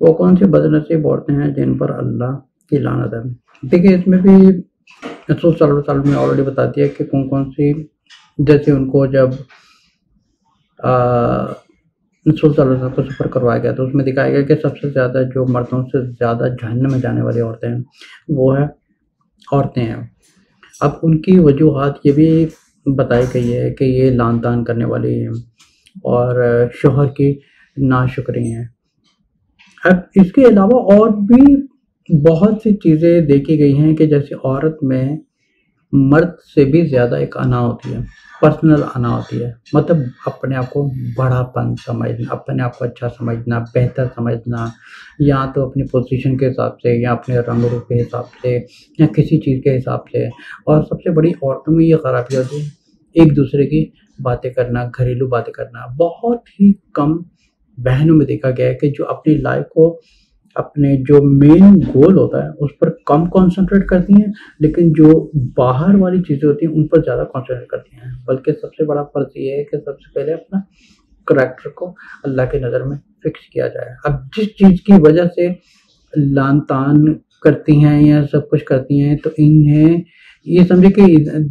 وہ کون سی بدنصیب عورتیں ہیں جن پر اللہ کی لعنت ہے؟ دیکھیں اس میں بھی رسول صلی اللہ علیہ وسلم نے آلریڈی بتا دیا کہ کون کون سی، جیسے ان کو جب رسول صلی اللہ علیہ وسلم کو سفر کروایا گیا تو اس میں دکھایا گیا کہ سب سے زیادہ جو مردوں سے زیادہ جہنم میں جانے والی عورتیں ہیں وہ عورتیں ہیں۔ اب ان کی وجوہات یہ بھی بتائی گئی ہے کہ یہ لعن طعن کرنے والی ہیں اور شوہر کی ناشکری ہیں۔ اب اس کے علاوہ اور بھی بہت سی چیزیں دیکھی گئی ہیں کہ جیسے عورت میں مرد سے بھی زیادہ ایک انا ہوتی ہے، پرسنل انا ہوتی ہے، مطلب اپنے آپ کو بڑا پن سمجھنا، اپنے آپ کو اچھا سمجھنا، بہتر سمجھنا، یا تو اپنی پوزیشن کے حساب سے یا اپنے رنگ روپ کے حساب سے یا کسی چیز کے حساب سے۔ اور سب سے بڑی عورتوں میں یہ خرابی ہوتی ہے ایک دوسرے کی باتیں کرنا، گھریلو باتیں کرنا۔ بہت ہی کم بہنوں میں دیکھا گیا ہے کہ جو اپنی لائف کو، اپنے جو مین گول ہوتا ہے اس پر کم کنسنٹریٹ کرتی ہیں، لیکن جو باہر والی چیزیں ہوتی ہیں ان پر زیادہ کنسنٹریٹ کرتی ہیں۔ بلکہ سب سے بڑا فرض یہ ہے کہ سب سے پہلے اپنا کریکٹر کو اللہ کی نظر میں فکس کیا جائے۔ اب جس چیز کی وجہ سے لعن طعن کرتی ہیں یا سب کچھ کرتی ہیں تو انہیں یہ سمجھے کہ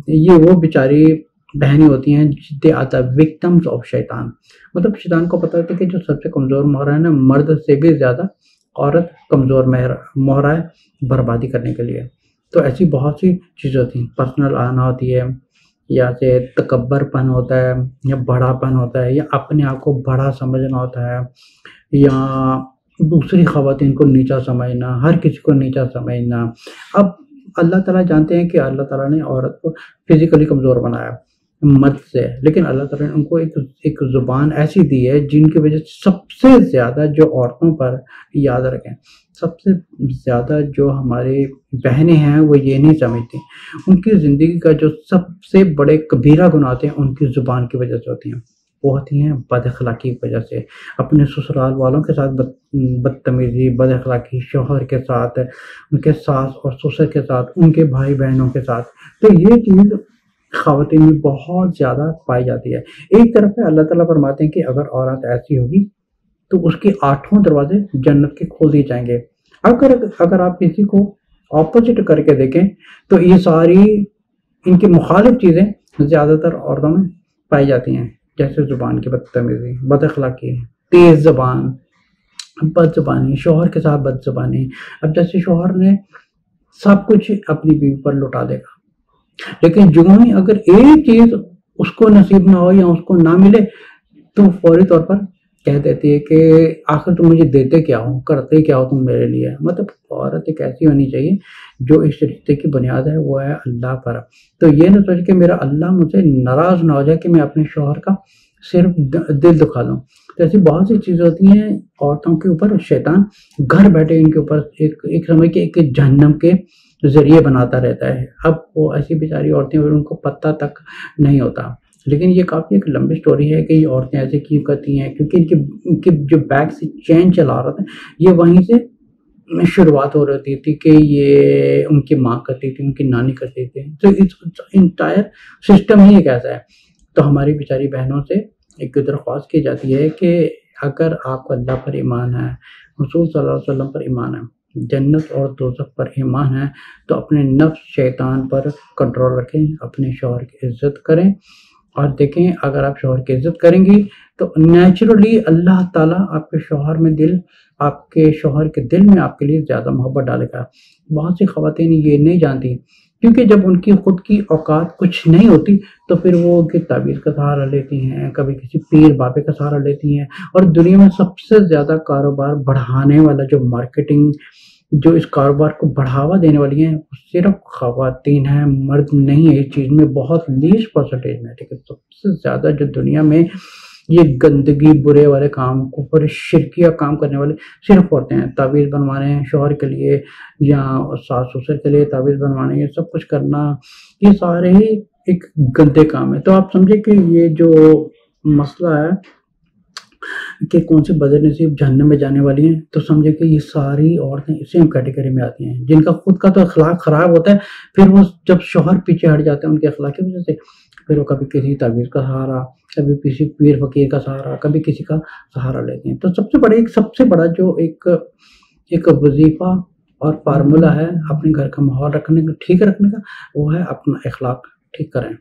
یہ وہ بیچاری بہنیں ہوتی ہیں دے آتا وکٹمز آف شیطان، مطلب شیطان کو پتہ ہوتا ہے کہ جو سب سے کمزور مہرا ہے نا، مرد سے بھی زیادہ عورت کمزور مہرا ہے بربادی کرنے کے لیے۔ تو ایسی بہت سی چیزیں ہوتی ہیں، پرسنل آنا ہوتی ہے، یا سے تکبر پن ہوتا ہے، یا بڑا پن ہوتا ہے، یا اپنے آپ کو بڑا سمجھنا ہوتا ہے، یا دوسری خواتین کو نیچا سمجھنا، ہر کسی کو نیچا سمجھنا۔ اب اللہ تعالیٰ جانتے ہیں کہ اللہ تعالیٰ نے عورت کو فزیکلی کمزور بنایا مرد سے، لیکن اللہ تعالیٰ نے ان کو ایک زبان ایسی دی ہے جن کی وجہ سے سب سے زیادہ جو عورتوں پر، یاد رکھیں، سب سے زیادہ جو ہماری بہنیں ہیں وہ یہ نہیں سمجھتی، ان کی زندگی کا جو سب سے بڑے کبیرہ گناہ ہیں ان کی زبان کی وجہ سے ہوتی ہیں۔ وہ ہوتی ہیں بد اخلاقی کی وجہ سے، اپنے سسرال والوں کے ساتھ بدتمیزی، بد اخلاقی، شوہر کے ساتھ، ان کے ساس اور سسر کے ساتھ، ان کے بھائی بہنوں کے ساتھ۔ تو یہ چیز خواتین میں بہت زیادہ پائی جاتی ہے۔ ایک طرف ہے اللہ تعالیٰ فرماتے ہیں کہ اگر عورت ایسی ہوگی تو اس کے 8 دروازے جنت کے کھول دیے جائیں گے۔ اگر آپ کسی کو اپوزٹ کر کے دیکھیں تو یہ ساری ان کی مخالف چیزیں زیادہ تر عورتوں میں پائی جاتی ہیں، جیسے زبان کی بدتمیزی، بد اخلاقی، تیز زبان، بد زبانی، شوہر کے ساتھ بد زبانی۔ اب جیسے شوہر نے سب کچھ اپنی بیوی پر لٹا دے گا، لیکن جو ہی اگر ایک چیز اس کو نصیب نہ ہو یا اس کو نہ ملے تو فوری طور پر کہہ دیتی ہے کہ آخر تم مجھے دیتے کیا ہو، کرتے کیا ہو تم میرے لیے۔ مطلب عورت ایک ایسی ہونی چاہیے جو اس رشتے کی بنیاد ہے وہ ہے اللہ پر۔ تو یہ نہ سوچ کہ میرا اللہ مجھ سے ناراض نہ ہو جائے کہ میں اپنے شوہر کا صرف دل دکھا دوں۔ تو ایسی بہت سی چیزیں ہوتی ہیں عورتوں کے اوپر شیطان گھر بیٹھے ان کے اوپر ایک سمجھ کے ایک جہنم کے ذریعے بناتا رہتا ہے۔ اب وہ ایسی بیچاری عورتیں ان کو پتہ تک نہیں ہوتا، لیکن یہ کافی ایک لمبی سٹوری ہے کہ یہ عورتیں ایسے کیوں کرتی ہیں، کیونکہ ان کی جو بیک سے چین چلا رہا تھا یہ وہیں سے شروعات ہو رہی تھی کہ یہ ان کی ماں کرتی تھی، ان کی نانی کرتی تھی۔ تو انٹائر سسٹم ہی ایک ایسا ہے۔ تو ہماری بیچاری بہنوں سے ایک درخواست کی جاتی ہے کہ اگر آپ کو اللہ پر ایمان ہے، رسول صلی اللہ علیہ وسلم پر ایمان ہے، جنت اور دوزخ پر ایمان ہے، تو اپنے نفس شیطان پر کنٹرول رکھیں، اپنے شوہر کی عزت کریں، اور دیکھیں اگر آپ شوہر کی عزت کریں گی تو نیچرلی اللہ تعالیٰ آپ کے شوہر کے دل میں آپ کے لیے زیادہ محبت ڈالے گا۔ بہت سی خواتین یہ نہیں جانتی، کیونکہ جب ان کی خود کی اوقات کچھ نہیں ہوتی تو پھر وہ کی تعویذ کا سہارا لیتی ہیں، کبھی کسی پیر بابے کا سہارا لیتی ہیں۔ اور دنیا میں سب سے زیادہ کاروبار بڑھانے والا جو مارکیٹنگ، جو اس کاروبار کو بڑھاوا دینے والی ہیں صرف خواتین ہیں، مرد نہیں ہے۔ اس چیز میں بہت لیسٹ پرسنٹیج میں، لیکن سب سے زیادہ جو دنیا میں یہ گندگی، برے والے کام کو، پر شرکیہ کام کرنے والے صرف عورتیں ہیں۔ تعویذ بنوانے ہیں شوہر کے لیے یا ساس سسر کے لیے تعویذ بنوانے، یہ سب کچھ کرنا، یہ سارے ہی ایک گندے کام ہے۔ تو آپ سمجھے کہ یہ جو مسئلہ ہے کہ کون سی بدنصیب جہنم میں جانے والی ہیں، تو سمجھے کہ یہ ساری عورتیں سیم کیٹیگری میں آتی ہیں، جن کا خود کا تو اخلاق خراب ہوتا ہے، پھر وہ جب شوہر پیچھے ہٹ جاتے ہیں ان کے اخلاق کی وجہ سے، پھر وہ کبھی کسی تعویذ کا سہارا، کبھی کسی پیر فقیر کا سہارا، کبھی کسی کا سہارا لیتے ہیں۔ تو سب سے بڑا جو ایک وظیفہ اور فارمولہ ہے اپنے گھر کا ماحول ٹھیک رکھنے کا، وہ ہے اپنا اخلاق ٹھیک کریں۔